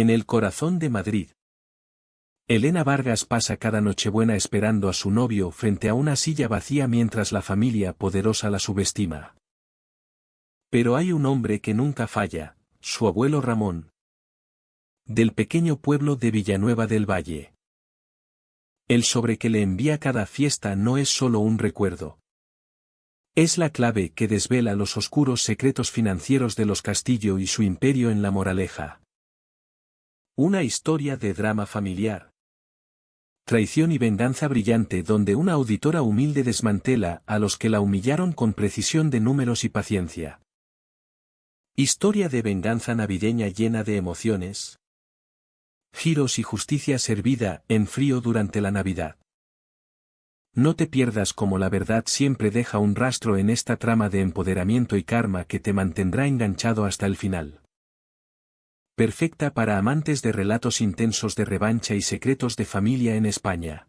En el corazón de Madrid. Elena Vargas pasa cada Nochebuena esperando a su novio frente a una silla vacía mientras la familia poderosa la subestima. Pero hay un hombre que nunca falla, su abuelo Ramón. Del pequeño pueblo de Villanueva del Valle. El sobre que le envía cada fiesta no es solo un recuerdo. Es la clave que desvela los oscuros secretos financieros de los Castillo y su imperio en La Moraleja. Una historia de drama familiar. Traición y venganza brillante donde una auditora humilde desmantela a los que la humillaron con precisión de números y paciencia. Historia de venganza navideña llena de emociones. Giros y justicia servida en frío durante la Navidad. No te pierdas como la verdad siempre deja un rastro en esta trama de empoderamiento y karma que te mantendrá enganchado hasta el final. Perfecta para amantes de relatos intensos de revancha y secretos de familia en España.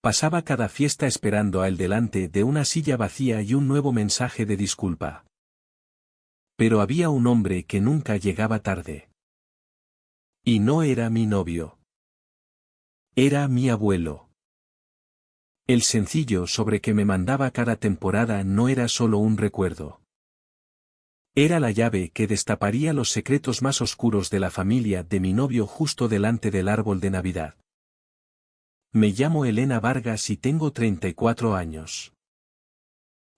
Pasaba cada fiesta esperando a él delante de una silla vacía y un nuevo mensaje de disculpa. Pero había un hombre que nunca llegaba tarde. Y no era mi novio. Era mi abuelo. El sencillo sobre que me mandaba cada temporada no era solo un recuerdo. Era la llave que destaparía los secretos más oscuros de la familia de mi novio justo delante del árbol de Navidad. Me llamo Elena Vargas y tengo 34 años.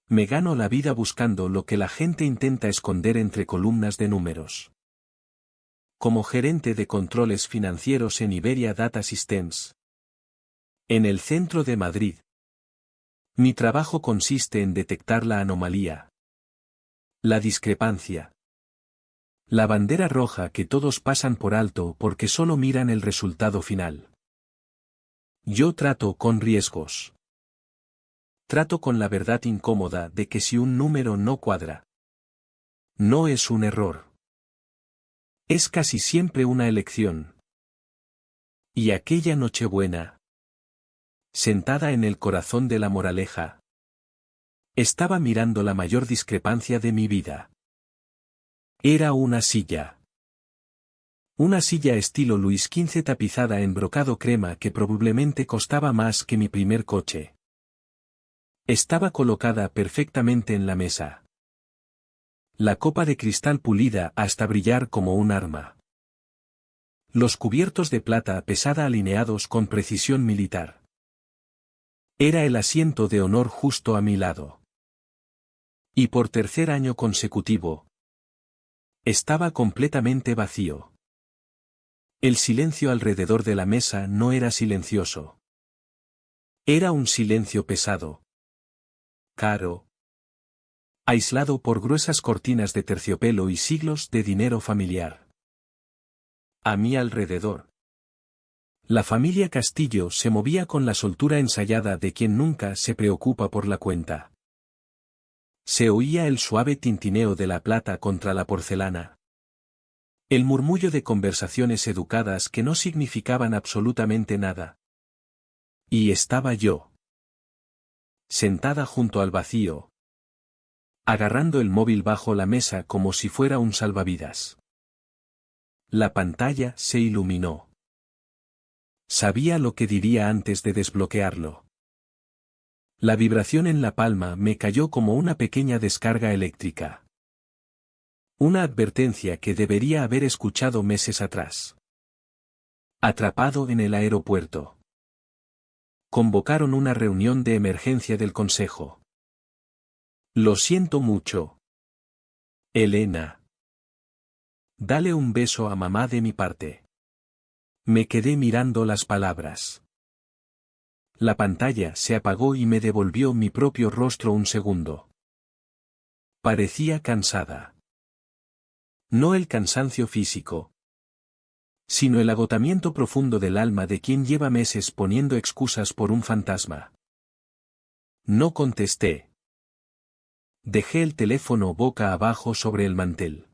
Me gano la vida buscando lo que la gente intenta esconder entre columnas de números. Como gerente de controles financieros en Iberia Data Systems. En el centro de Madrid. Mi trabajo consiste en detectar la anomalía. La discrepancia. La bandera roja que todos pasan por alto porque solo miran el resultado final. Yo trato con riesgos. Trato con la verdad incómoda de que si un número no cuadra, no es un error. Es casi siempre una elección. Y aquella Nochebuena, sentada en el corazón de La Moraleja, estaba mirando la mayor discrepancia de mi vida. Era una silla. Una silla estilo Luis XV tapizada en brocado crema que probablemente costaba más que mi primer coche. Estaba colocada perfectamente en la mesa. La copa de cristal pulida hasta brillar como un arma. Los cubiertos de plata pesada alineados con precisión militar. Era el asiento de honor justo a mi lado. Y por tercer año consecutivo, estaba completamente vacío. El silencio alrededor de la mesa no era silencioso. Era un silencio pesado. Caro. Aislado por gruesas cortinas de terciopelo y siglos de dinero familiar. A mi alrededor. La familia Castillo se movía con la soltura ensayada de quien nunca se preocupa por la cuenta. Se oía el suave tintineo de la plata contra la porcelana. El murmullo de conversaciones educadas que no significaban absolutamente nada. Y estaba yo. Sentada junto al vacío. Agarrando el móvil bajo la mesa como si fuera un salvavidas. La pantalla se iluminó. Sabía lo que diría antes de desbloquearlo. La vibración en la palma me cayó como una pequeña descarga eléctrica. Una advertencia que debería haber escuchado meses atrás. Atrapado en el aeropuerto. Convocaron una reunión de emergencia del consejo. Lo siento mucho. Elena. Dale un beso a mamá de mi parte. Me quedé mirando las palabras. La pantalla se apagó y me devolvió mi propio rostro un segundo. Parecía cansada. No el cansancio físico, sino el agotamiento profundo del alma de quien lleva meses poniendo excusas por un fantasma. No contesté. Dejé el teléfono boca abajo sobre el mantel.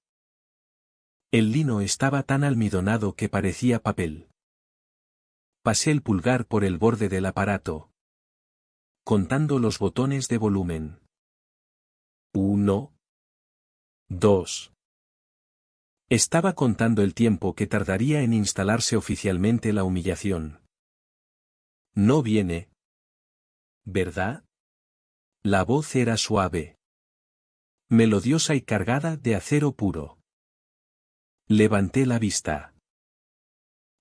El lino estaba tan almidonado que parecía papel. Pasé el pulgar por el borde del aparato, contando los botones de volumen. 1, 2, Estaba contando el tiempo que tardaría en instalarse oficialmente la humillación. No viene. ¿Verdad? La voz era suave, melodiosa y cargada de acero puro. Levanté la vista.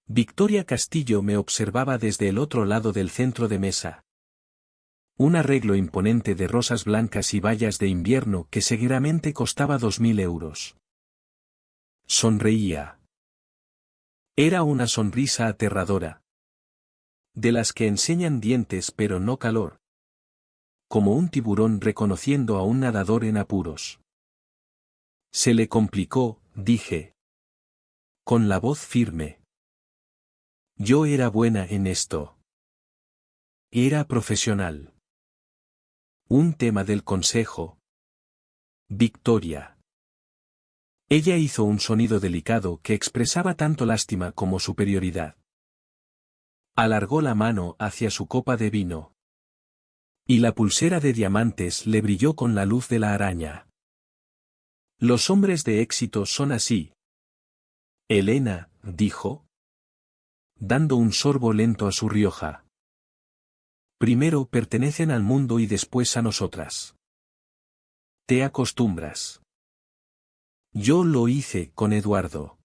Victoria Castillo me observaba desde el otro lado del centro de mesa. Un arreglo imponente de rosas blancas y bayas de invierno que seguramente costaba 2000 euros. Sonreía. Era una sonrisa aterradora. De las que enseñan dientes pero no calor. Como un tiburón reconociendo a un nadador en apuros. Se le complicó, dije. Con la voz firme. Yo era buena en esto. Era profesional. Un tema del consejo. Victoria. Ella hizo un sonido delicado que expresaba tanto lástima como superioridad. Alargó la mano hacia su copa de vino. Y la pulsera de diamantes le brilló con la luz de la araña. Los hombres de éxito son así. Elena, dijo, dando un sorbo lento a su Rioja. Primero pertenecen al mundo y después a nosotras. Te acostumbras. Yo lo hice con Eduardo.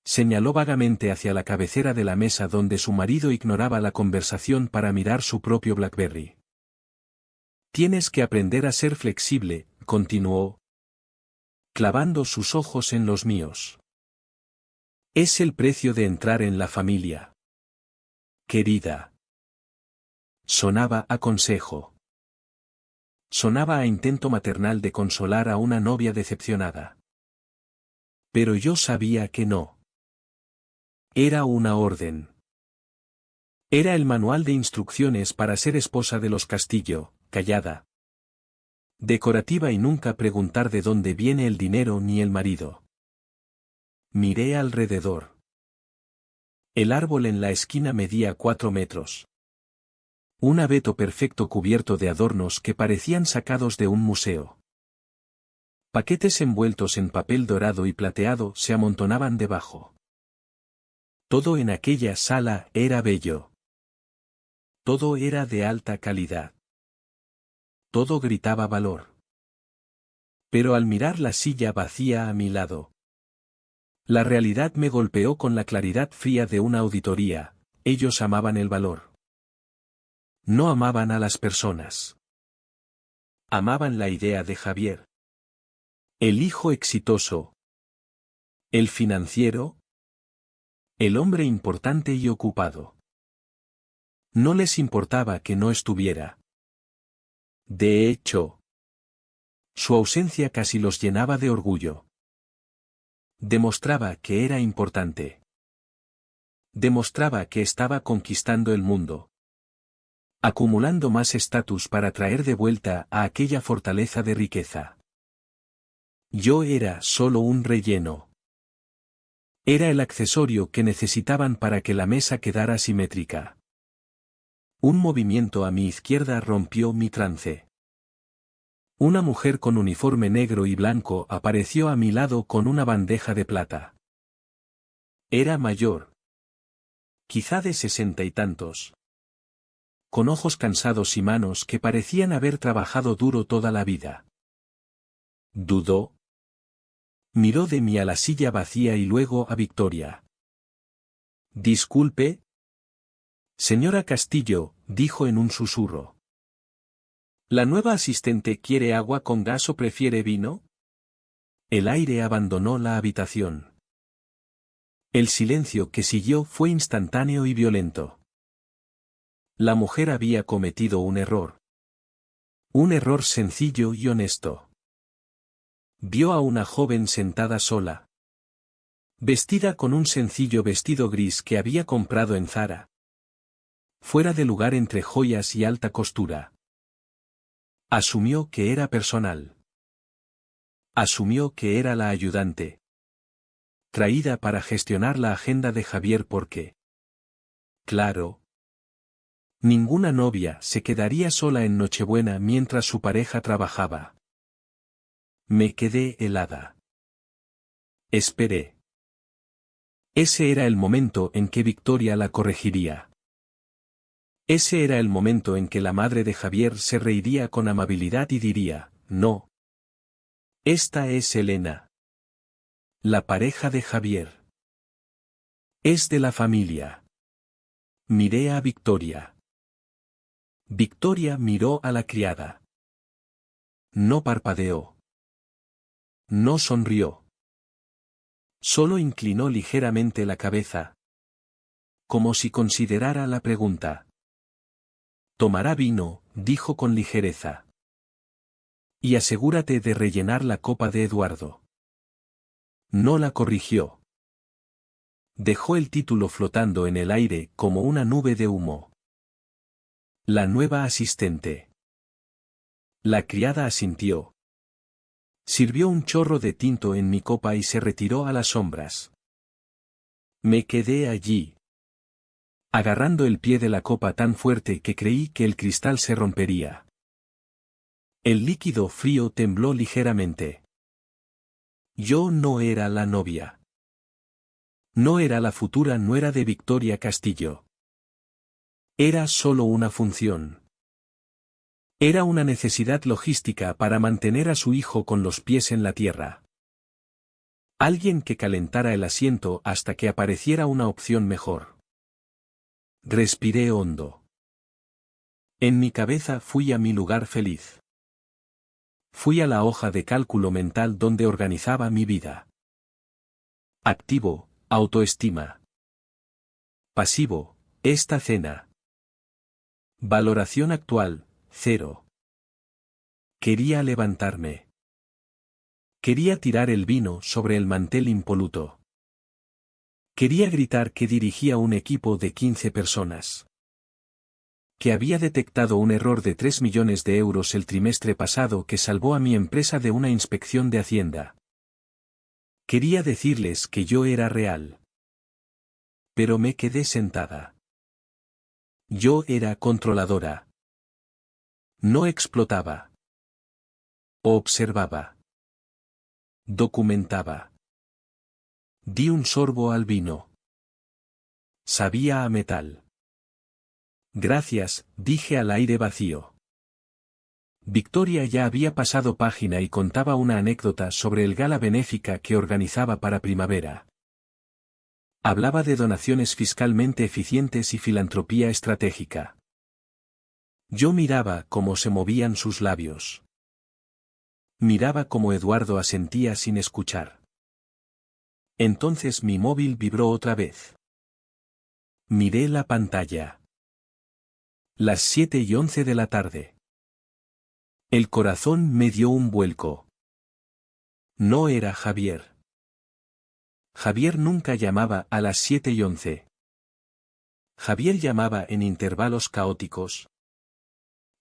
Señaló vagamente hacia la cabecera de la mesa donde su marido ignoraba la conversación para mirar su propio BlackBerry. Tienes que aprender a ser flexible, continuó, clavando sus ojos en los míos. Es el precio de entrar en la familia. Querida. Sonaba a consejo. Sonaba a intento maternal de consolar a una novia decepcionada. Pero yo sabía que no. Era una orden. Era el manual de instrucciones para ser esposa de los Castillo, callada. Decorativa y nunca preguntar de dónde viene el dinero ni el marido. Miré alrededor. El árbol en la esquina medía 4 metros. Un abeto perfecto cubierto de adornos que parecían sacados de un museo. Paquetes envueltos en papel dorado y plateado se amontonaban debajo. Todo en aquella sala era bello. Todo era de alta calidad. Todo gritaba valor. Pero al mirar la silla vacía a mi lado, la realidad me golpeó con la claridad fría de una auditoría. Ellos amaban el valor. No amaban a las personas. Amaban la idea de Javier. El hijo exitoso. El financiero. El hombre importante y ocupado. No les importaba que no estuviera. De hecho, su ausencia casi los llenaba de orgullo. Demostraba que era importante. Demostraba que estaba conquistando el mundo. Acumulando más estatus para traer de vuelta a aquella fortaleza de riqueza. Yo era solo un relleno. Era el accesorio que necesitaban para que la mesa quedara simétrica. Un movimiento a mi izquierda rompió mi trance. Una mujer con uniforme negro y blanco apareció a mi lado con una bandeja de plata. Era mayor. Quizá de 60 y tantos. Con ojos cansados y manos que parecían haber trabajado duro toda la vida. Dudó. Miró de mí a la silla vacía y luego a Victoria. Disculpe. Señora Castillo, dijo en un susurro. ¿La nueva asistente quiere agua con gas o prefiere vino? El aire abandonó la habitación. El silencio que siguió fue instantáneo y violento. La mujer había cometido un error. Un error sencillo y honesto. Vio a una joven sentada sola. Vestida con un sencillo vestido gris que había comprado en Zara. Fuera de lugar entre joyas y alta costura. Asumió que era personal. Asumió que era la ayudante. Traída para gestionar la agenda de Javier porque. Claro. Ninguna novia se quedaría sola en Nochebuena mientras su pareja trabajaba. Me quedé helada. Esperé. Ese era el momento en que Victoria la corregiría. Ese era el momento en que la madre de Javier se reiría con amabilidad y diría, no. Esta es Elena. La pareja de Javier. Es de la familia. Miré a Victoria. Victoria miró a la criada. No parpadeó. No sonrió. Solo inclinó ligeramente la cabeza. Como si considerara la pregunta. Tomará vino, dijo con ligereza. Y asegúrate de rellenar la copa de Eduardo. No la corrigió. Dejó el título flotando en el aire como una nube de humo. La nueva asistente. La criada asintió. Sirvió un chorro de tinto en mi copa y se retiró a las sombras. Me quedé allí, agarrando el pie de la copa tan fuerte que creí que el cristal se rompería. El líquido frío tembló ligeramente. Yo no era la novia. No era la futura nuera de Victoria Castillo. Era solo una función. Era una necesidad logística para mantener a su hijo con los pies en la tierra. Alguien que calentara el asiento hasta que apareciera una opción mejor. Respiré hondo. En mi cabeza fui a mi lugar feliz. Fui a la hoja de cálculo mental donde organizaba mi vida. Activo, autoestima. Pasivo, esta cena. Valoración actual, 0. Quería levantarme. Quería tirar el vino sobre el mantel impoluto. Quería gritar que dirigía un equipo de 15 personas. Que había detectado un error de 3 millones de euros el trimestre pasado que salvó a mi empresa de una inspección de Hacienda. Quería decirles que yo era real. Pero me quedé sentada. Yo era controladora. No explotaba. Observaba. Documentaba. Di un sorbo al vino. Sabía a metal. Gracias, dije al aire vacío. Victoria ya había pasado página y contaba una anécdota sobre el gala benéfica que organizaba para primavera. Hablaba de donaciones fiscalmente eficientes y filantropía estratégica. Yo miraba cómo se movían sus labios. Miraba cómo Eduardo asentía sin escuchar. Entonces mi móvil vibró otra vez. Miré la pantalla. Las 7:11 de la tarde. El corazón me dio un vuelco. No era Javier. Javier nunca llamaba a las 7:11. Javier llamaba en intervalos caóticos.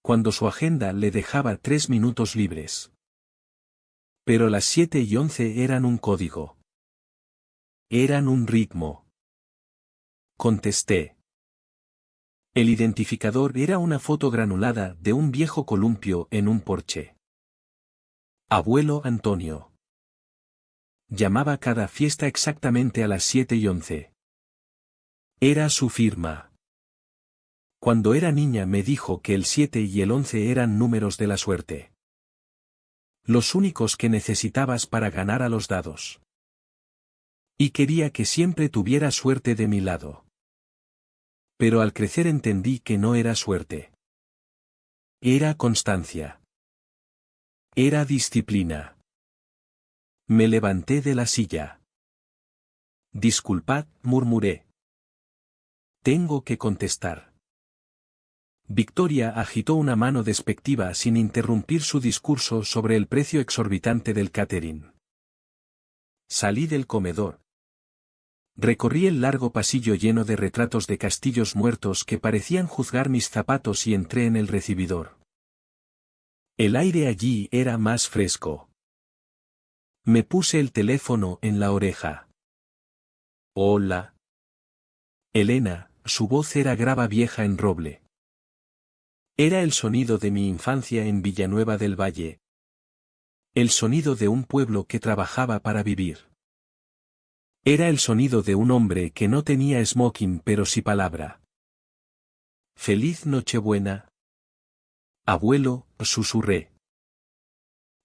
Cuando su agenda le dejaba 3 minutos libres. Pero las 7:11 eran un código. Eran un ritmo. Contesté. El identificador era una foto granulada de un viejo columpio en un porche. Abuelo Antonio. Llamaba cada fiesta exactamente a las 7:11. Era su firma. Cuando era niña me dijo que el 7 y el 11 eran números de la suerte. Los únicos que necesitabas para ganar a los dados. Y quería que siempre tuviera suerte de mi lado. Pero al crecer entendí que no era suerte. Era constancia. Era disciplina. Me levanté de la silla. Disculpad, murmuré. Tengo que contestar. Victoria agitó una mano despectiva sin interrumpir su discurso sobre el precio exorbitante del catering. Salí del comedor. Recorrí el largo pasillo lleno de retratos de castillos muertos que parecían juzgar mis zapatos y entré en el recibidor. El aire allí era más fresco. Me puse el teléfono en la oreja. Hola. Elena, su voz era grava vieja en roble. Era el sonido de mi infancia en Villanueva del Valle. El sonido de un pueblo que trabajaba para vivir. Era el sonido de un hombre que no tenía smoking pero sí palabra. «Feliz Nochebuena». «Abuelo», susurré.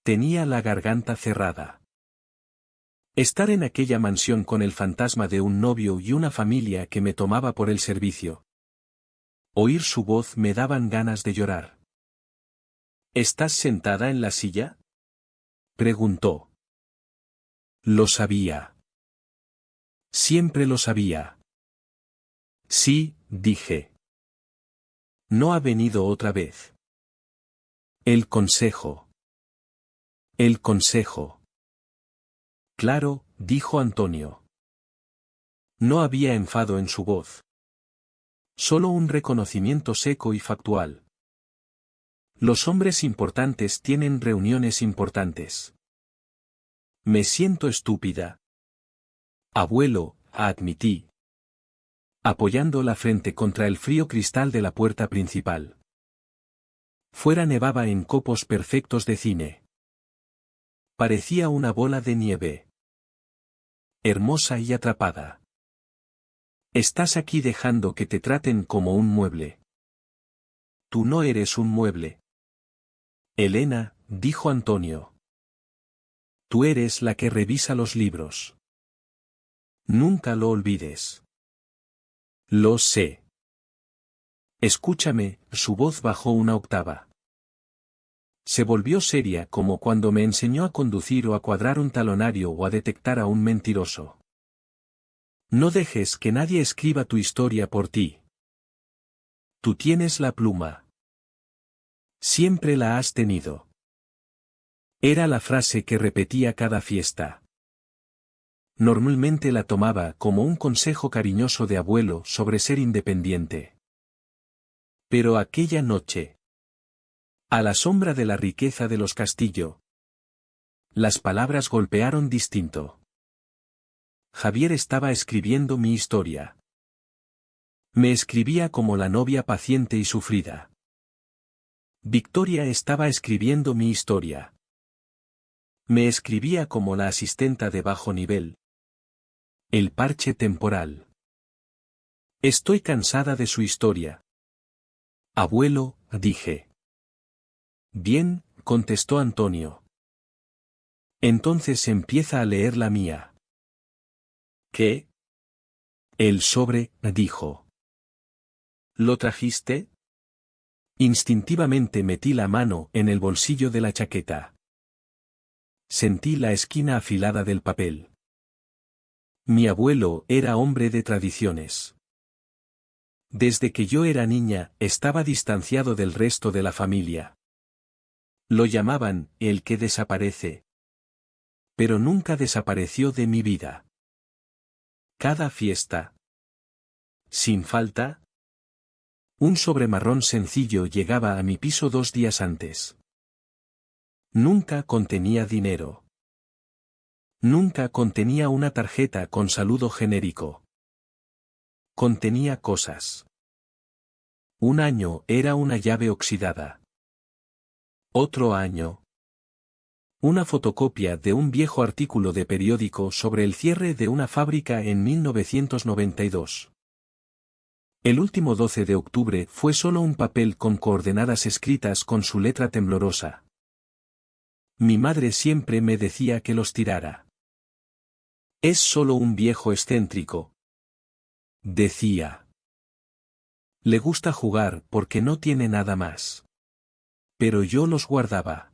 Tenía la garganta cerrada. Estar en aquella mansión con el fantasma de un novio y una familia que me tomaba por el servicio. Oír su voz me daban ganas de llorar. «¿Estás sentada en la silla?», preguntó. Lo sabía. Siempre lo sabía. Sí, dije. No ha venido otra vez. El consejo. El consejo. Claro, dijo Antonio. No había enfado en su voz. Solo un reconocimiento seco y factual. Los hombres importantes tienen reuniones importantes. Me siento estúpida. Abuelo, admití. Apoyando la frente contra el frío cristal de la puerta principal. Fuera nevaba en copos perfectos de cine. Parecía una bola de nieve. Hermosa y atrapada. Estás aquí dejando que te traten como un mueble. Tú no eres un mueble. Elena, dijo Antonio. Tú eres la que revisa los libros. Nunca lo olvides. Lo sé. Escúchame, su voz bajó una octava. Se volvió seria como cuando me enseñó a conducir o a cuadrar un talonario o a detectar a un mentiroso. No dejes que nadie escriba tu historia por ti. Tú tienes la pluma. Siempre la has tenido. Era la frase que repetía cada fiesta. Normalmente la tomaba como un consejo cariñoso de abuelo sobre ser independiente. Pero aquella noche, a la sombra de la riqueza de los Castillo, las palabras golpearon distinto. Javier estaba escribiendo mi historia. Me escribía como la novia paciente y sufrida. Victoria estaba escribiendo mi historia. Me escribía como la asistenta de bajo nivel. El parche temporal. Estoy cansada de su historia. Abuelo, dije. Bien, contestó Antonio. Entonces empieza a leer la mía. ¿Qué? El sobre, dijo. ¿Lo trajiste? Instintivamente metí la mano en el bolsillo de la chaqueta. Sentí la esquina afilada del papel. Mi abuelo era hombre de tradiciones. Desde que yo era niña, estaba distanciado del resto de la familia. Lo llamaban, el que desaparece. Pero nunca desapareció de mi vida. Cada fiesta. Sin falta. Un sobre marrón sencillo llegaba a mi piso 2 días antes. Nunca contenía dinero. Nunca contenía una tarjeta con saludo genérico. Contenía cosas. Un año era una llave oxidada. Otro año. Una fotocopia de un viejo artículo de periódico sobre el cierre de una fábrica en 1992. El último 12 de octubre fue solo un papel con coordenadas escritas con su letra temblorosa. Mi madre siempre me decía que los tirara. Es solo un viejo excéntrico. Decía. Le gusta jugar porque no tiene nada más. Pero yo los guardaba.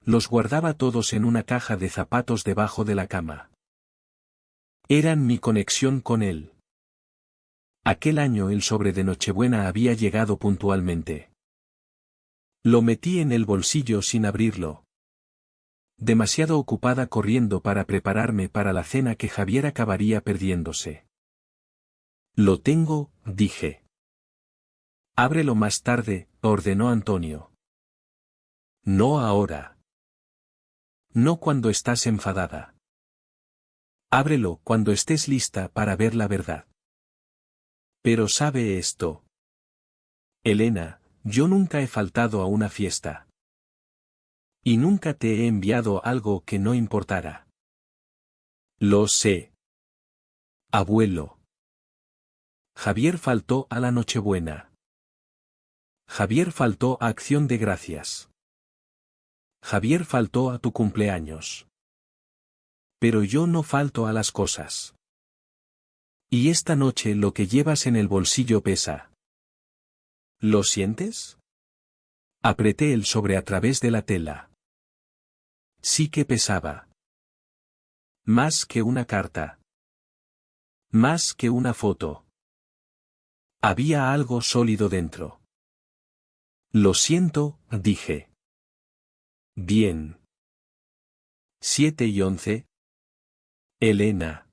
Los guardaba todos en una caja de zapatos debajo de la cama. Eran mi conexión con él. Aquel año el sobre de Nochebuena había llegado puntualmente. Lo metí en el bolsillo sin abrirlo. Demasiado ocupada corriendo para prepararme para la cena que Javier acabaría perdiéndose. Lo tengo, dije. Ábrelo más tarde, ordenó Antonio. No ahora. No cuando estás enfadada. Ábrelo cuando estés lista para ver la verdad. Pero sabe esto. Elena, yo nunca he faltado a una fiesta. Y nunca te he enviado algo que no importara. Lo sé. Abuelo. Javier faltó a la Nochebuena. Javier faltó a Acción de Gracias. Javier faltó a tu cumpleaños. Pero yo no falto a las cosas. Y esta noche lo que llevas en el bolsillo pesa. ¿Lo sientes? Apreté el sobre a través de la tela. Sí que pesaba. Más que una carta. Más que una foto. Había algo sólido dentro. Lo siento, dije. Bien. 7:11. Elena.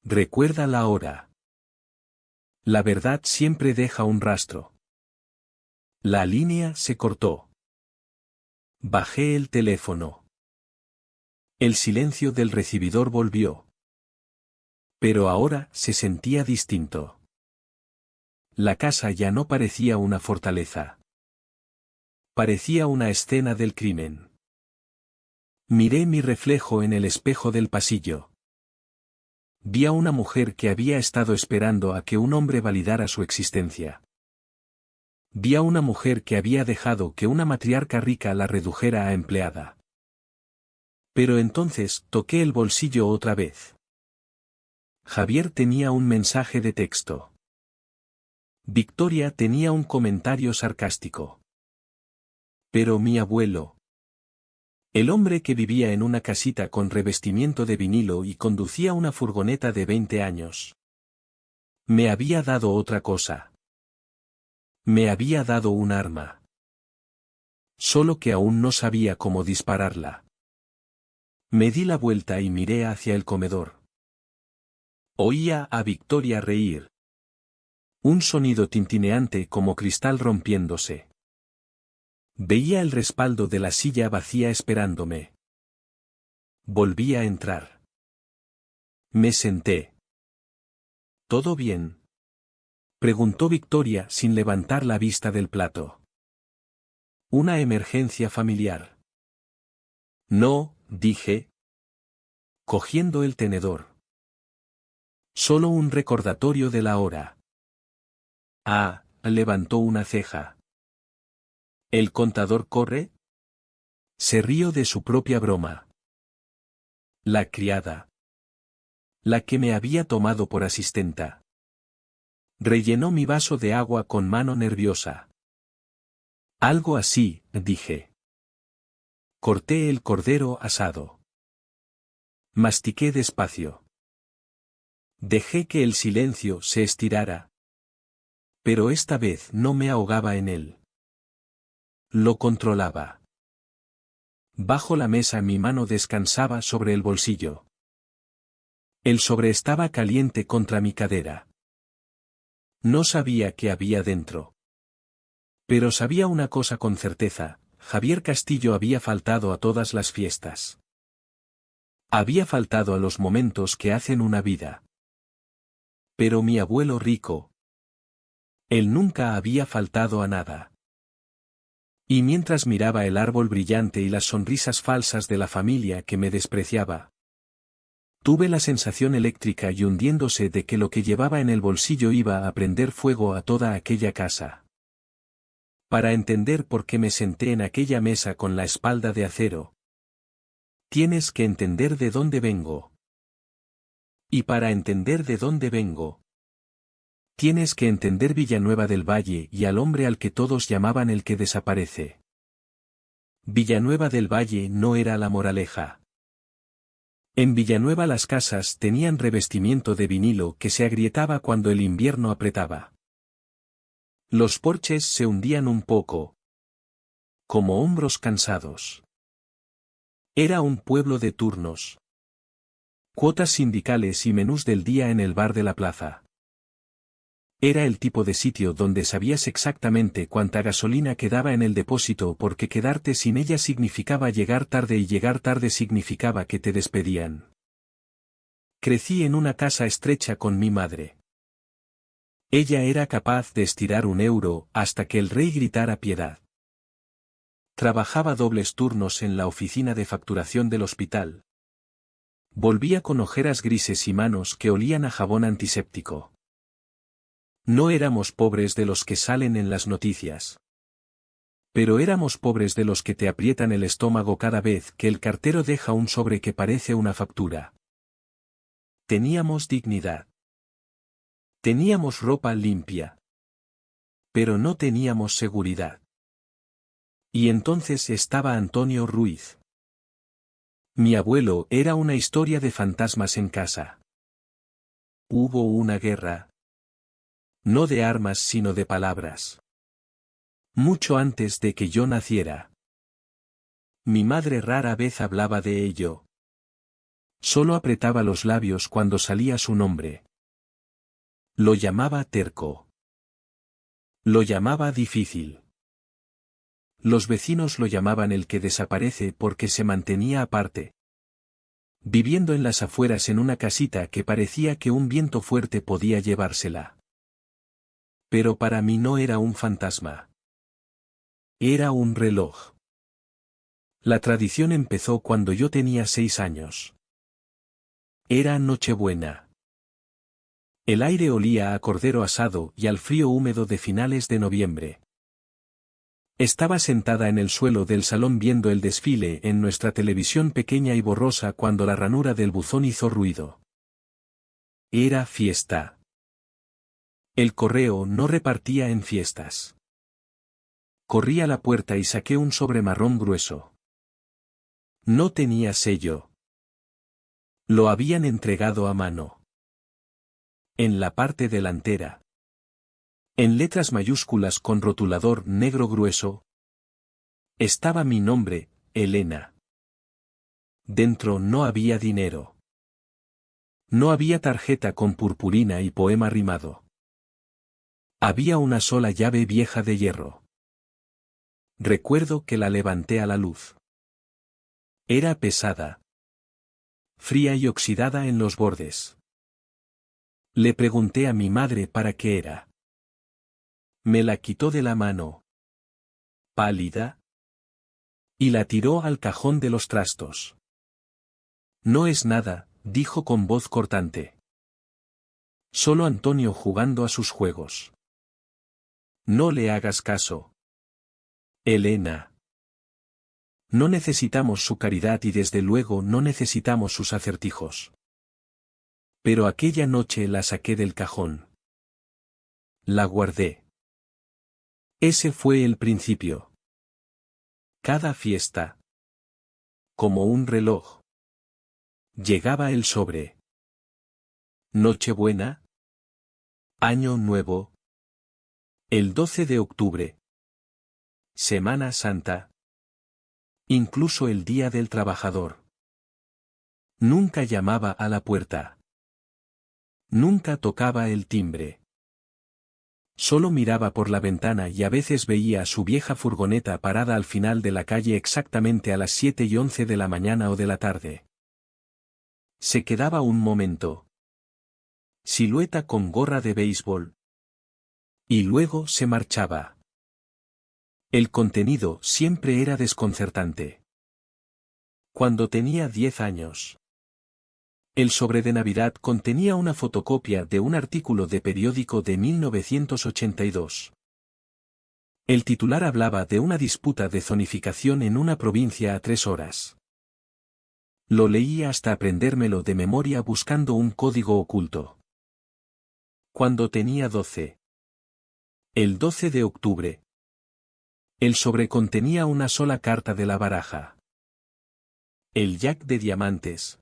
Recuerda la hora. La verdad siempre deja un rastro. La línea se cortó. Bajé el teléfono. El silencio del recibidor volvió. Pero ahora se sentía distinto. La casa ya no parecía una fortaleza. Parecía una escena del crimen. Miré mi reflejo en el espejo del pasillo. Vi a una mujer que había estado esperando a que un hombre validara su existencia. Vi a una mujer que había dejado que una matriarca rica la redujera a empleada. Pero entonces toqué el bolsillo otra vez. Javier tenía un mensaje de texto. Victoria tenía un comentario sarcástico. Pero mi abuelo. El hombre que vivía en una casita con revestimiento de vinilo y conducía una furgoneta de 20 años. Me había dado otra cosa. Me había dado un arma. Solo que aún no sabía cómo dispararla. Me di la vuelta y miré hacia el comedor. Oía a Victoria reír. Un sonido tintineante como cristal rompiéndose. Veía el respaldo de la silla vacía esperándome. Volví a entrar. Me senté. ¿Todo bien?, preguntó Victoria sin levantar la vista del plato. Una emergencia familiar. No, dije, cogiendo el tenedor. Solo un recordatorio de la hora. Ah, levantó una ceja. ¿El contador corre? Se rió de su propia broma. La criada. La que me había tomado por asistenta. Rellenó mi vaso de agua con mano nerviosa. Algo así, dije. Corté el cordero asado. Mastiqué despacio. Dejé que el silencio se estirara. Pero esta vez no me ahogaba en él. Lo controlaba. Bajo la mesa mi mano descansaba sobre el bolsillo. El sobre estaba caliente contra mi cadera. No sabía qué había dentro. Pero sabía una cosa con certeza: Javier Castillo había faltado a todas las fiestas. Había faltado a los momentos que hacen una vida. Pero mi abuelo rico. Él nunca había faltado a nada. Y mientras miraba el árbol brillante y las sonrisas falsas de la familia que me despreciaba, tuve la sensación eléctrica y hundiéndose de que lo que llevaba en el bolsillo iba a prender fuego a toda aquella casa. Para entender por qué me senté en aquella mesa con la espalda de acero, tienes que entender de dónde vengo. Y para entender de dónde vengo, tienes que entender Villanueva del Valle y al hombre al que todos llamaban el que desaparece. Villanueva del Valle no era la moraleja. En Villanueva las casas tenían revestimiento de vinilo que se agrietaba cuando el invierno apretaba. Los porches se hundían un poco, como hombros cansados. Era un pueblo de turnos. Cuotas sindicales y menús del día en el bar de la plaza. Era el tipo de sitio donde sabías exactamente cuánta gasolina quedaba en el depósito porque quedarte sin ella significaba llegar tarde y llegar tarde significaba que te despedían. Crecí en una casa estrecha con mi madre. Ella era capaz de estirar €1 hasta que el rey gritara piedad. Trabajaba dobles turnos en la oficina de facturación del hospital. Volvía con ojeras grises y manos que olían a jabón antiséptico. No éramos pobres de los que salen en las noticias. Pero éramos pobres de los que te aprietan el estómago cada vez que el cartero deja un sobre que parece una factura. Teníamos dignidad. Teníamos ropa limpia. Pero no teníamos seguridad. Y entonces estaba Antonio Ruiz. Mi abuelo era una historia de fantasmas en casa. Hubo una guerra. No de armas sino de palabras. Mucho antes de que yo naciera. Mi madre rara vez hablaba de ello. Solo apretaba los labios cuando salía su nombre. Lo llamaba terco. Lo llamaba difícil. Los vecinos lo llamaban el que desaparece porque se mantenía aparte. Viviendo en las afueras en una casita que parecía que un viento fuerte podía llevársela. Pero para mí no era un fantasma. Era un reloj. La tradición empezó cuando yo tenía 6 años. Era Nochebuena. El aire olía a cordero asado y al frío húmedo de finales de noviembre. Estaba sentada en el suelo del salón viendo el desfile en nuestra televisión pequeña y borrosa cuando la ranura del buzón hizo ruido. Era fiesta. El correo no repartía en fiestas. Corrí a la puerta y saqué un sobre marrón grueso. No tenía sello. Lo habían entregado a mano. En la parte delantera. En letras mayúsculas con rotulador negro grueso. Estaba mi nombre, Elena. Dentro no había dinero. No había tarjeta con purpurina y poema rimado. Había una sola llave vieja de hierro. Recuerdo que la levanté a la luz. Era pesada. Fría y oxidada en los bordes. Le pregunté a mi madre para qué era. Me la quitó de la mano. Pálida. Y la tiró al cajón de los trastos. No es nada, dijo con voz cortante. Solo Antonio jugando a sus juegos. No le hagas caso. Elena. No necesitamos su caridad y desde luego no necesitamos sus acertijos. Pero aquella noche la saqué del cajón. La guardé. Ese fue el principio. Cada fiesta. Como un reloj. Llegaba el sobre. Nochebuena. Año Nuevo. El 12 de octubre. Semana Santa. Incluso el Día del Trabajador. Nunca llamaba a la puerta. Nunca tocaba el timbre. Solo miraba por la ventana y a veces veía a su vieja furgoneta parada al final de la calle exactamente a las 7:11 de la mañana o de la tarde. Se quedaba un momento. Silueta con gorra de béisbol. Y luego se marchaba. El contenido siempre era desconcertante. Cuando tenía 10 años. El sobre de Navidad contenía una fotocopia de un artículo de periódico de 1982. El titular hablaba de una disputa de zonificación en una provincia a 3 horas. Lo leí hasta aprendérmelo de memoria buscando un código oculto. Cuando tenía 12. El 12 de octubre. El sobre contenía una sola carta de la baraja. El jack de diamantes.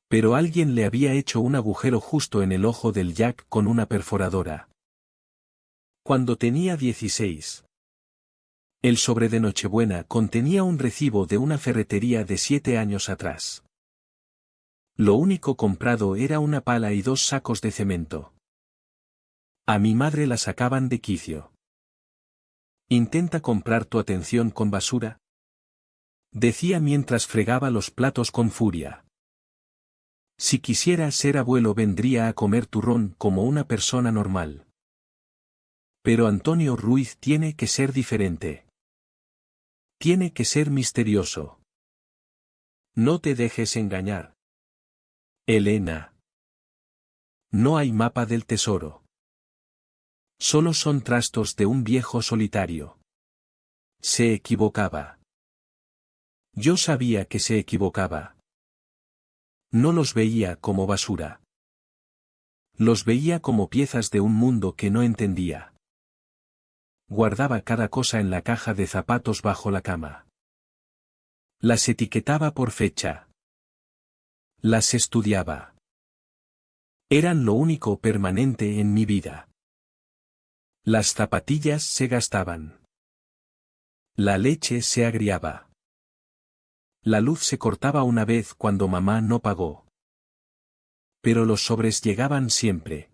Pero alguien le había hecho un agujero justo en el ojo del jack con una perforadora. Cuando tenía 16. El sobre de Nochebuena contenía un recibo de una ferretería de 7 años atrás. Lo único comprado era una pala y 2 sacos de cemento. A mi madre la sacaban de quicio. ¿Intenta comprar tu atención con basura?, decía mientras fregaba los platos con furia. Si quisiera ser abuelo vendría a comer turrón como una persona normal. Pero Antonio Ruiz tiene que ser diferente. Tiene que ser misterioso. No te dejes engañar. Elena. No hay mapa del tesoro. Solo son trastos de un viejo solitario. Se equivocaba. Yo sabía que se equivocaba. No los veía como basura. Los veía como piezas de un mundo que no entendía. Guardaba cada cosa en la caja de zapatos bajo la cama. Las etiquetaba por fecha. Las estudiaba. Eran lo único permanente en mi vida. Las zapatillas se gastaban. La leche se agriaba. La luz se cortaba una vez cuando mamá no pagó. Pero los sobres llegaban siempre.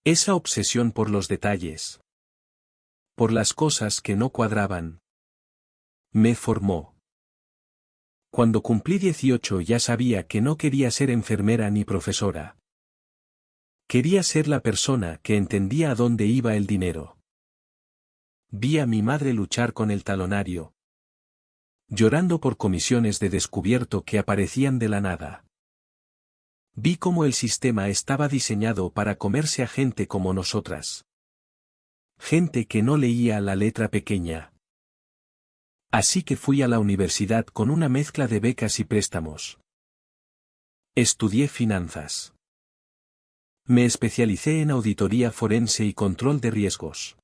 Esa obsesión por los detalles. Por las cosas que no cuadraban. Me formó. Cuando cumplí 18 ya sabía que no quería ser enfermera ni profesora. Quería ser la persona que entendía a dónde iba el dinero. Vi a mi madre luchar con el talonario. Llorando por comisiones de descubierto que aparecían de la nada. Vi cómo el sistema estaba diseñado para comerse a gente como nosotras. Gente que no leía la letra pequeña. Así que fui a la universidad con una mezcla de becas y préstamos. Estudié finanzas. Me especialicé en auditoría forense y control de riesgos.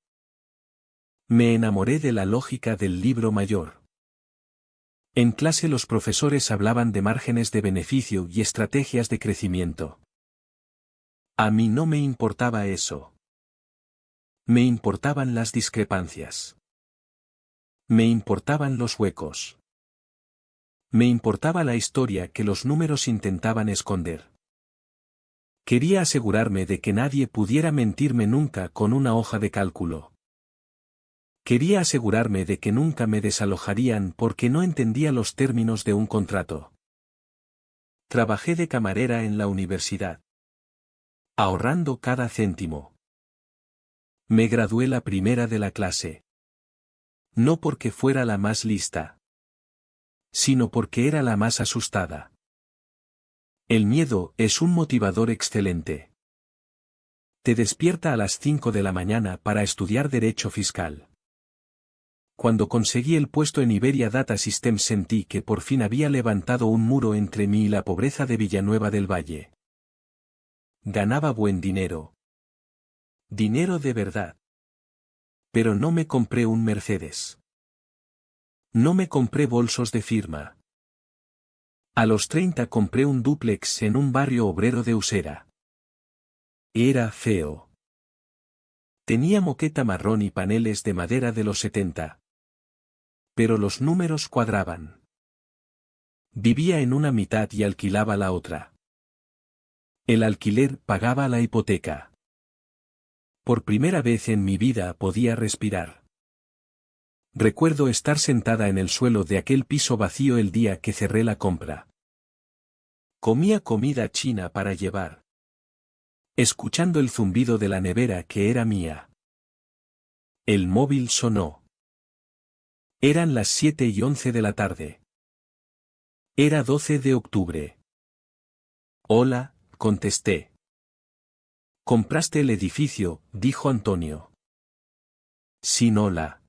Me enamoré de la lógica del libro mayor. En clase los profesores hablaban de márgenes de beneficio y estrategias de crecimiento. A mí no me importaba eso. Me importaban las discrepancias. Me importaban los huecos. Me importaba la historia que los números intentaban esconder. Quería asegurarme de que nadie pudiera mentirme nunca con una hoja de cálculo. Quería asegurarme de que nunca me desalojarían porque no entendía los términos de un contrato. Trabajé de camarera en la universidad. Ahorrando cada céntimo. Me gradué la primera de la clase. No porque fuera la más lista. Sino porque era la más asustada. El miedo es un motivador excelente. Te despierta a las 5 de la mañana para estudiar derecho fiscal. Cuando conseguí el puesto en Iberia Data Systems sentí que por fin había levantado un muro entre mí y la pobreza de Villanueva del Valle. Ganaba buen dinero. Dinero de verdad. Pero no me compré un Mercedes. No me compré bolsos de firma. A los 30 compré un dúplex en un barrio obrero de Usera. Era feo. Tenía moqueta marrón y paneles de madera de los 70. Pero los números cuadraban. Vivía en una mitad y alquilaba la otra. El alquiler pagaba la hipoteca. Por primera vez en mi vida podía respirar. Recuerdo estar sentada en el suelo de aquel piso vacío el día que cerré la compra. Comía comida china para llevar. Escuchando el zumbido de la nevera que era mía. El móvil sonó. Eran las 7:11 de la tarde. Era 12 de octubre. Hola, contesté. Compraste el edificio, dijo Antonio. Sin hola.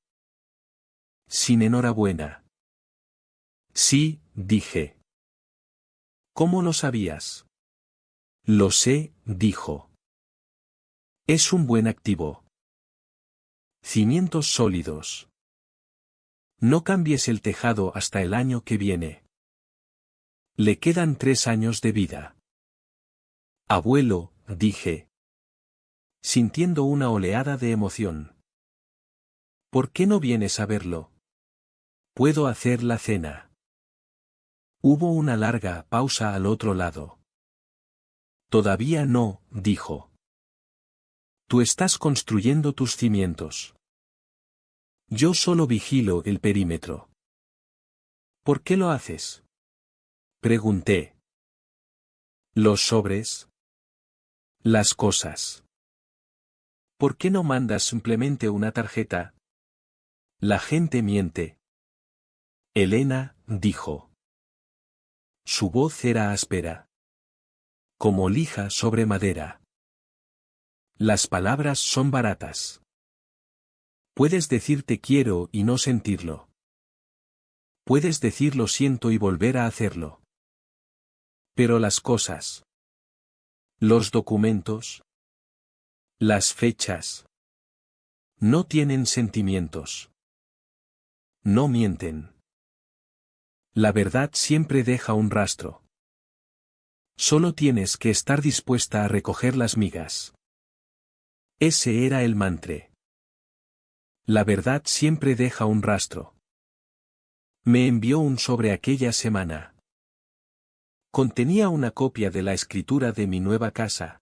Sin enhorabuena. Sí, dije. ¿Cómo lo sabías? Lo sé, dijo. Es un buen activo. Cimientos sólidos. No cambies el tejado hasta el año que viene. Le quedan 3 años de vida. Abuelo, dije. Sintiendo una oleada de emoción. ¿Por qué no vienes a verlo? Puedo hacer la cena. Hubo una larga pausa al otro lado. Todavía no, dijo. Tú estás construyendo tus cimientos. Yo solo vigilo el perímetro. ¿Por qué lo haces? Pregunté. ¿Los sobres? Las cosas. ¿Por qué no mandas simplemente una tarjeta? La gente miente. Elena, dijo. Su voz era áspera. Como lija sobre madera. Las palabras son baratas. Puedes decir te quiero y no sentirlo. Puedes decir lo siento y volver a hacerlo. Pero las cosas. Los documentos. Las fechas. No tienen sentimientos. No mienten. La verdad siempre deja un rastro. Solo tienes que estar dispuesta a recoger las migas. Ese era el mantra. La verdad siempre deja un rastro. Me envió un sobre aquella semana. Contenía una copia de la escritura de mi nueva casa.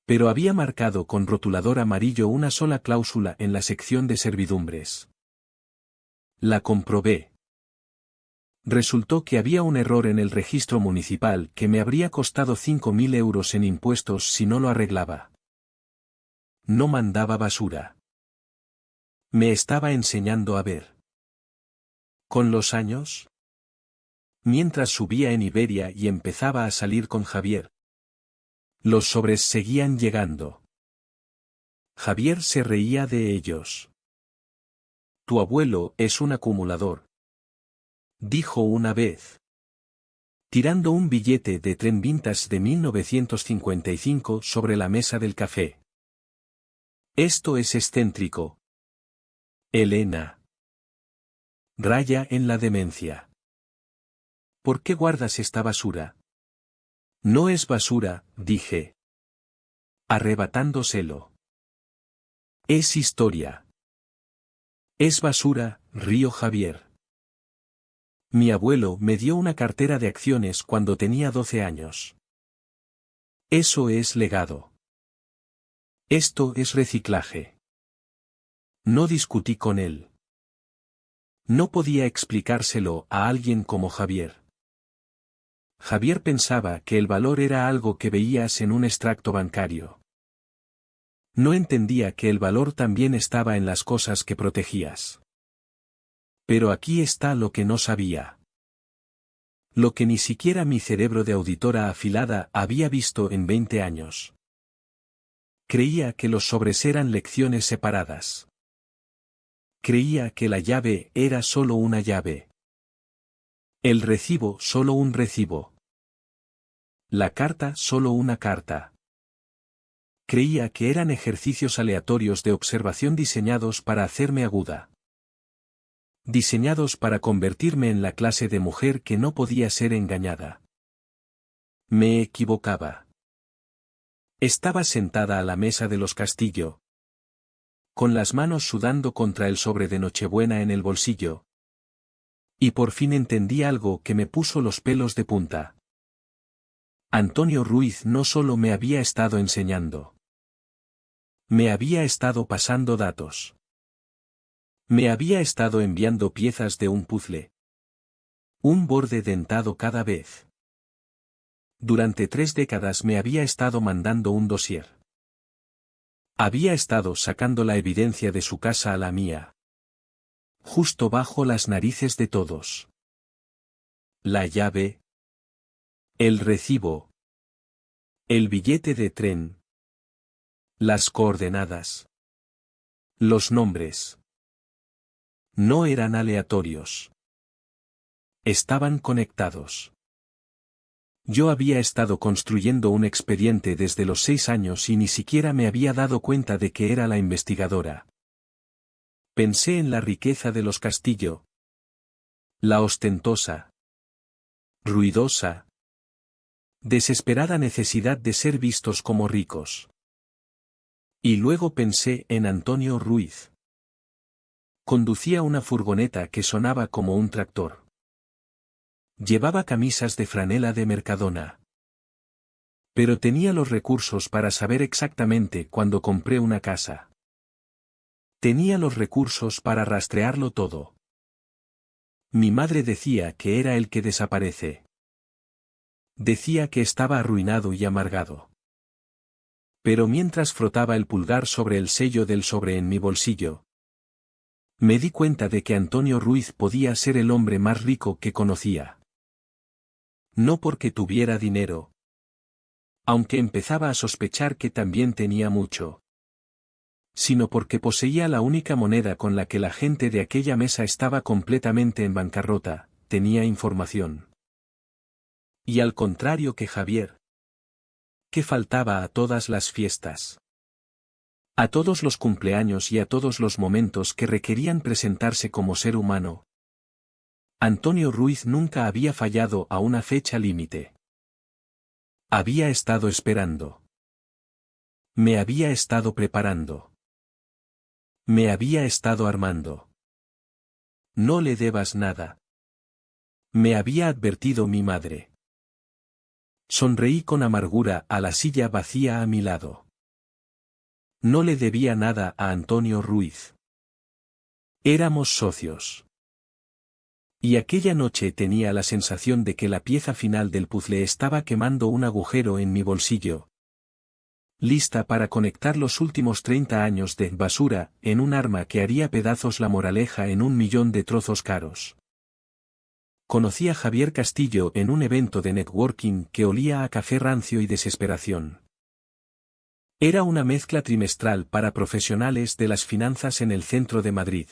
Pero había marcado con rotulador amarillo una sola cláusula en la sección de servidumbres. La comprobé. Resultó que había un error en el registro municipal que me habría costado 5.000 euros en impuestos si no lo arreglaba. No mandaba basura. Me estaba enseñando a ver. Con los años, mientras subía en Iberia y empezaba a salir con Javier, los sobres seguían llegando. Javier se reía de ellos. Tu abuelo es un acumulador, dijo una vez, tirando un billete de tren vintage de 1955 sobre la mesa del café. Esto es excéntrico. Elena. Raya en la demencia. ¿Por qué guardas esta basura? No es basura, dije, arrebatándoselo. Es historia. Es basura, rió Javier. Mi abuelo me dio una cartera de acciones cuando tenía 12 años. Eso es legado. Esto es reciclaje. No discutí con él. No podía explicárselo a alguien como Javier. Javier pensaba que el valor era algo que veías en un extracto bancario. No entendía que el valor también estaba en las cosas que protegías. Pero aquí está lo que no sabía. Lo que ni siquiera mi cerebro de auditora afilada había visto en 20 años. Creía que los sobres eran lecciones separadas. Creía que la llave era solo una llave. El recibo solo un recibo. La carta solo una carta. Creía que eran ejercicios aleatorios de observación diseñados para hacerme aguda. Diseñados para convertirme en la clase de mujer que no podía ser engañada. Me equivocaba. Estaba sentada a la mesa de los Castillo, con las manos sudando contra el sobre de Nochebuena en el bolsillo. Y por fin entendí algo que me puso los pelos de punta. Antonio Ruiz no solo me había estado enseñando. Me había estado pasando datos. Me había estado enviando piezas de un puzzle. Un borde dentado cada vez. Durante 3 décadas me había estado mandando un dossier. Había estado sacando la evidencia de su casa a la mía. Justo bajo las narices de todos. La llave. El recibo. El billete de tren. Las coordenadas. Los nombres. No eran aleatorios. Estaban conectados. Yo había estado construyendo un expediente desde los 6 años y ni siquiera me había dado cuenta de que era la investigadora. Pensé en la riqueza de los Castillo. La ostentosa. Ruidosa. Desesperada necesidad de ser vistos como ricos. Y luego pensé en Antonio Ruiz. Conducía una furgoneta que sonaba como un tractor. Llevaba camisas de franela de Mercadona. Pero tenía los recursos para saber exactamente cuándo compré una casa. Tenía los recursos para rastrearlo todo. Mi madre decía que era el que desaparece. Decía que estaba arruinado y amargado. Pero mientras frotaba el pulgar sobre el sello del sobre en mi bolsillo, me di cuenta de que Antonio Ruiz podía ser el hombre más rico que conocía. No porque tuviera dinero, Aunque empezaba a sospechar que también tenía mucho. Sino porque poseía la única moneda con la que la gente de aquella mesa estaba completamente en bancarrota, tenía información. Y al contrario que Javier, que faltaba a todas las fiestas, a todos los cumpleaños y a todos los momentos que requerían presentarse como ser humano. Antonio Ruiz nunca había fallado a una fecha límite. Había estado esperando. Me había estado preparando. Me había estado armando. No le debas nada. Me había advertido mi madre. Sonreí con amargura a la silla vacía a mi lado. No le debía nada a Antonio Ruiz. Éramos socios. Y aquella noche tenía la sensación de que la pieza final del puzzle estaba quemando un agujero en mi bolsillo. Lista para conectar los últimos 30 años de basura en un arma que haría pedazos la moraleja en 1.000.000 de trozos caros. Conocí a Javier Castillo en un evento de networking que olía a café rancio y desesperación. Era una mezcla trimestral para profesionales de las finanzas en el centro de Madrid.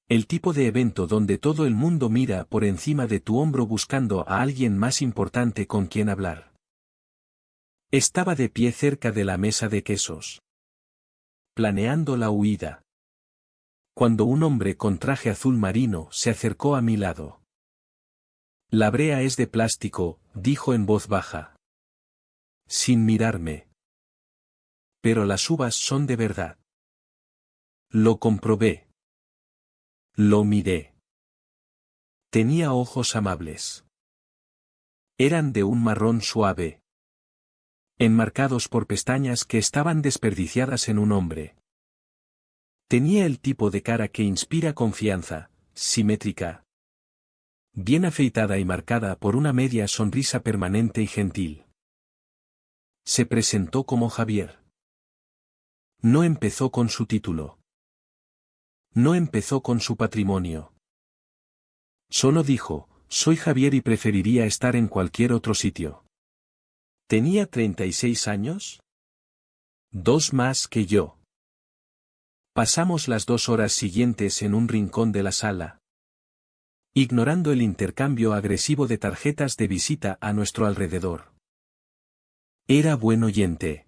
El tipo de evento donde todo el mundo mira por encima de tu hombro buscando a alguien más importante con quien hablar. Estaba de pie cerca de la mesa de quesos, planeando la huida, cuando un hombre con traje azul marino se acercó a mi lado. La brea es de plástico, dijo en voz baja. Sin mirarme. Pero las uvas son de verdad. Lo comprobé. Lo miré. Tenía ojos amables. Eran de un marrón suave, enmarcados por pestañas que estaban desperdiciadas en un hombre. Tenía el tipo de cara que inspira confianza, simétrica, bien afeitada y marcada por una media sonrisa permanente y gentil. Se presentó como Javier. No empezó con su título. No empezó con su patrimonio. Solo dijo, soy Javier y preferiría estar en cualquier otro sitio. ¿Tenía 36 años? 2 más que yo. Pasamos las 2 horas siguientes en un rincón de la sala, ignorando el intercambio agresivo de tarjetas de visita a nuestro alrededor. Era buen oyente.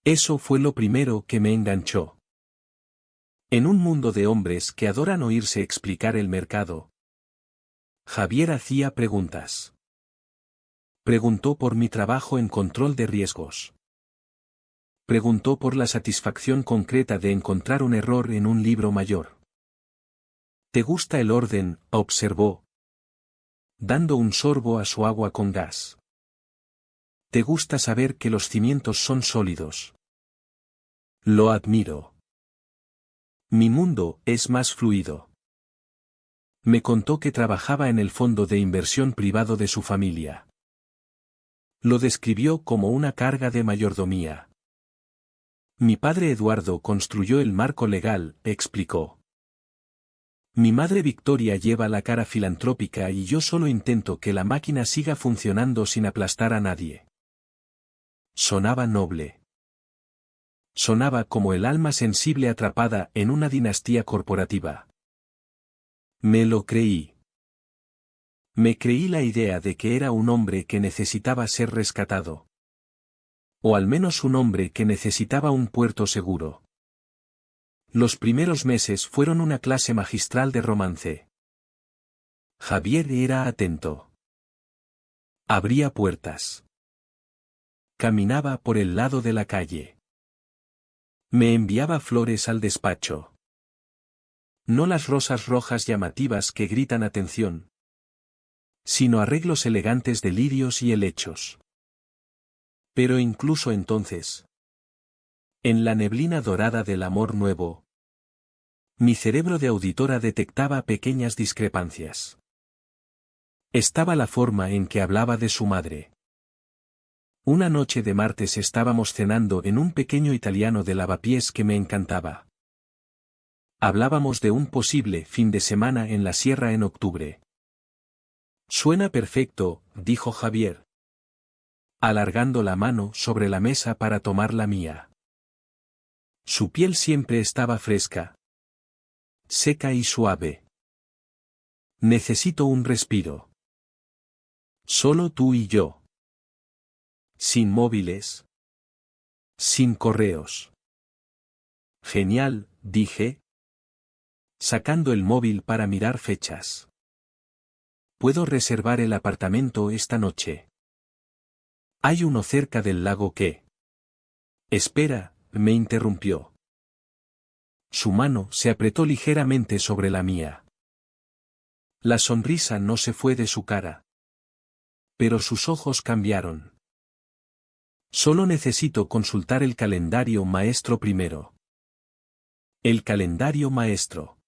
Eso fue lo primero que me enganchó. En un mundo de hombres que adoran oírse explicar el mercado, Javier hacía preguntas. Preguntó por mi trabajo en control de riesgos. Preguntó por la satisfacción concreta de encontrar un error en un libro mayor. ¿Te gusta el orden?, observó, dando un sorbo a su agua con gas. ¿Te gusta saber que los cimientos son sólidos? Lo admiro. Mi mundo es más fluido. Me contó que trabajaba en el fondo de inversión privado de su familia. Lo describió como una carga de mayordomía. Mi padre Eduardo construyó el marco legal, explicó. Mi madre Victoria lleva la cara filantrópica y yo solo intento que la máquina siga funcionando sin aplastar a nadie. Sonaba noble. Sonaba como el alma sensible atrapada en una dinastía corporativa. Me lo creí. Me creí la idea de que era un hombre que necesitaba ser rescatado. O al menos un hombre que necesitaba un puerto seguro. Los primeros meses fueron una clase magistral de romance. Javier era atento. Abría puertas. Caminaba por el lado de la calle. Me enviaba flores al despacho. No las rosas rojas llamativas que gritan atención, sino arreglos elegantes de lirios y helechos. Pero incluso entonces, en la neblina dorada del amor nuevo, mi cerebro de auditora detectaba pequeñas discrepancias. Estaba la forma en que hablaba de su madre. Una noche de martes estábamos cenando en un pequeño italiano de lavapiés que me encantaba. Hablábamos de un posible fin de semana en la sierra en octubre. Suena perfecto, dijo Javier. alargando la mano sobre la mesa para tomar la mía. Su piel siempre estaba fresca, seca y suave. Necesito un respiro. Solo tú y yo. Sin móviles. Sin correos. Genial, dije, sacando el móvil para mirar fechas. Puedo reservar el apartamento esta noche. Hay uno cerca del lago que... Espera, me interrumpió. Su mano se apretó ligeramente sobre la mía. La sonrisa no se fue de su cara. Pero sus ojos cambiaron. Solo necesito consultar el calendario maestro primero. El calendario maestro.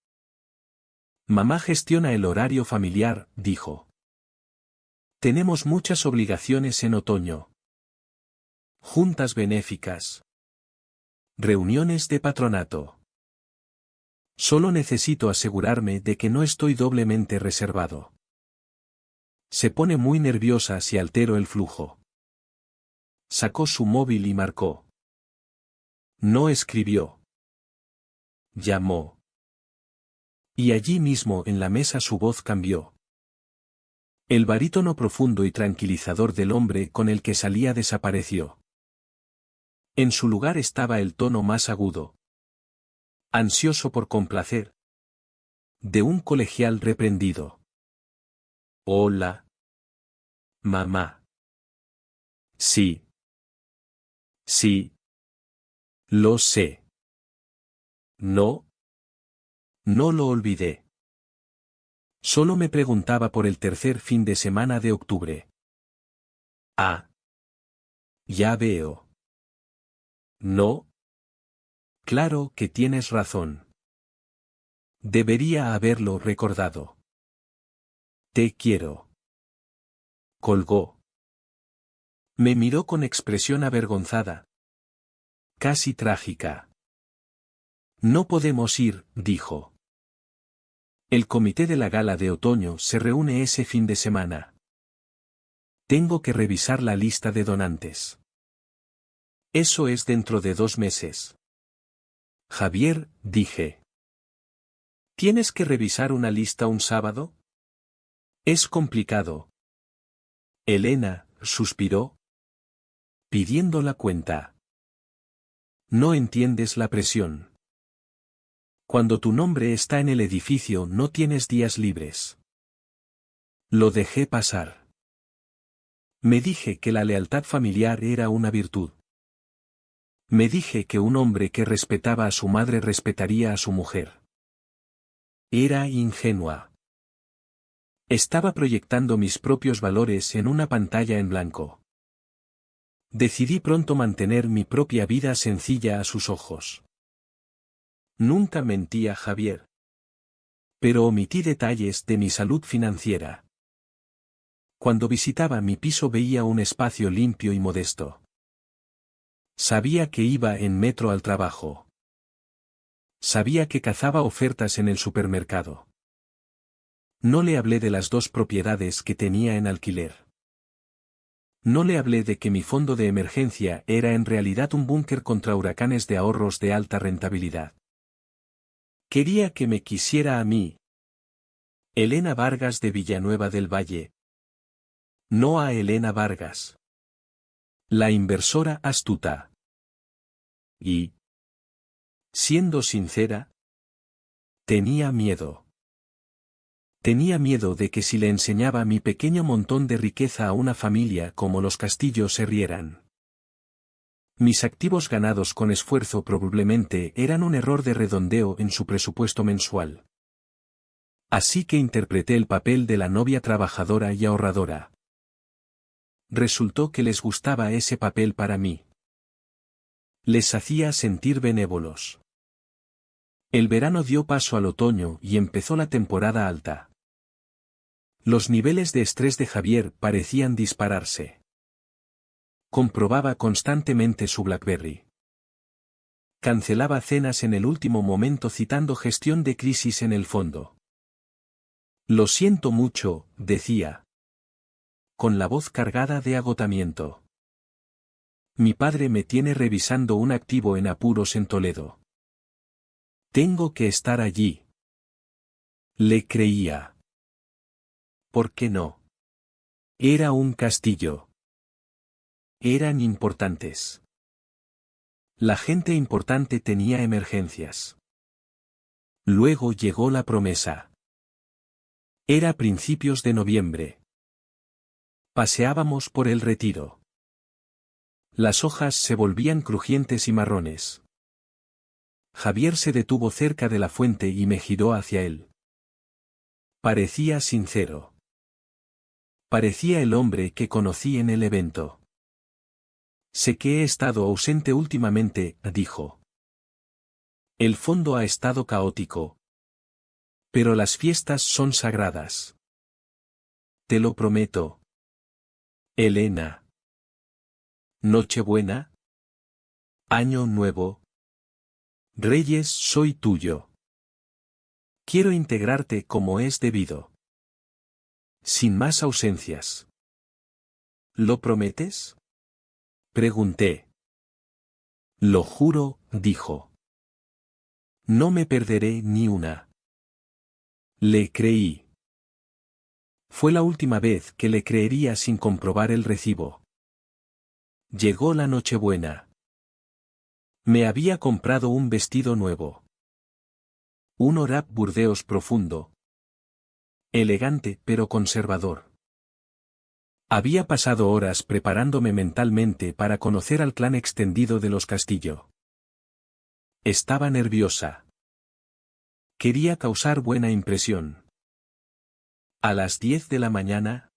Mamá gestiona el horario familiar, dijo. Tenemos muchas obligaciones en otoño. Juntas benéficas. Reuniones de patronato. Solo necesito asegurarme de que no estoy doblemente reservado. Se pone muy nerviosa si altero el flujo. Sacó su móvil y marcó. No escribió. Llamó. Y allí mismo en la mesa su voz cambió. El barítono profundo y tranquilizador del hombre con el que salía desapareció. En su lugar estaba el tono más agudo. Ansioso por complacer. De un colegial reprendido. Hola. Mamá. Sí. Sí. Lo sé. No. No lo olvidé. Solo me preguntaba por el tercer fin de semana de octubre. Ah. Ya veo. No. Claro que tienes razón. Debería haberlo recordado. Te quiero. Colgó. Me miró con expresión avergonzada. Casi trágica. No podemos ir, dijo. El comité de la gala de otoño se reúne ese fin de semana. Tengo que revisar la lista de donantes. Eso es dentro de 2 meses. Javier, dije. ¿Tienes que revisar una lista un sábado? Es complicado. Elena, suspiró. Pidiendo la cuenta. No entiendes la presión. Cuando tu nombre está en el edificio no tienes días libres. Lo dejé pasar. Me dije que la lealtad familiar era una virtud. Me dije que un hombre que respetaba a su madre respetaría a su mujer. Era ingenua. Estaba proyectando mis propios valores en una pantalla en blanco. Decidí pronto mantener mi propia vida sencilla a sus ojos. Nunca mentí a Javier. Pero omití detalles de mi salud financiera. Cuando visitaba mi piso veía un espacio limpio y modesto. Sabía que iba en metro al trabajo. Sabía que cazaba ofertas en el supermercado. No le hablé de las 2 propiedades que tenía en alquiler. No le hablé de que mi fondo de emergencia era en realidad un búnker contra huracanes de ahorros de alta rentabilidad. Quería que me quisiera a mí. Elena Vargas de Villanueva del Valle. No a Elena Vargas. La inversora astuta. Y, siendo sincera, tenía miedo. Tenía miedo de que si le enseñaba mi pequeño montón de riqueza a una familia como los Castillo se rieran. Mis activos ganados con esfuerzo probablemente eran un error de redondeo en su presupuesto mensual. Así que interpreté el papel de la novia trabajadora y ahorradora. Resultó que les gustaba ese papel para mí. Les hacía sentir benévolos. El verano dio paso al otoño y empezó la temporada alta. Los niveles de estrés de Javier parecían dispararse. Comprobaba constantemente su BlackBerry. Cancelaba cenas en el último momento citando gestión de crisis en el fondo. Lo siento mucho, decía. Con la voz cargada de agotamiento. Mi padre me tiene revisando un activo en apuros en Toledo. Tengo que estar allí. Le creía. ¿Por qué no? Era un castillo. Eran importantes. La gente importante tenía emergencias. Luego llegó la promesa. Era principios de noviembre. Paseábamos por el retiro. Las hojas se volvían crujientes y marrones. Javier se detuvo cerca de la fuente y me giró hacia él. Parecía sincero. Parecía el hombre que conocí en el evento. Sé que he estado ausente últimamente, dijo. El fondo ha estado caótico. Pero las fiestas son sagradas. Te lo prometo. Elena. Nochebuena. Año Nuevo. Reyes, soy tuyo. Quiero integrarte como es debido. Sin más ausencias. ¿Lo prometes? Pregunté. Lo juro, dijo. No me perderé ni una. Le creí. Fue la última vez que le creería sin comprobar el recibo. Llegó la Nochebuena. Me había comprado un vestido nuevo. Un orab burdeos profundo. Elegante pero conservador. Había pasado horas preparándome mentalmente para conocer al clan extendido de los Castillo. Estaba nerviosa. Quería causar buena impresión. A las 10 de la mañana,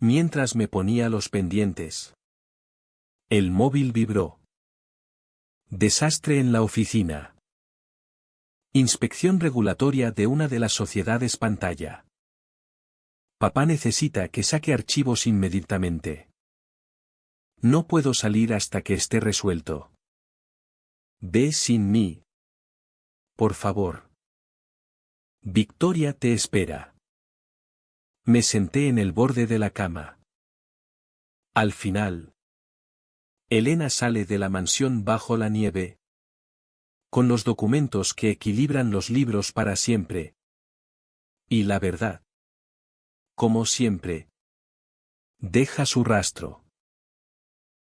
mientras me ponía los pendientes, el móvil vibró. Desastre en la oficina. Inspección regulatoria de una de las sociedades pantalla. Papá necesita que saque archivos inmediatamente. No puedo salir hasta que esté resuelto. Ve sin mí. Por favor. Victoria te espera. Me senté en el borde de la cama. Al final, Elena sale de la mansión bajo la nieve. Con los documentos que equilibran los libros para siempre. Y la verdad. Como siempre. Deja su rastro.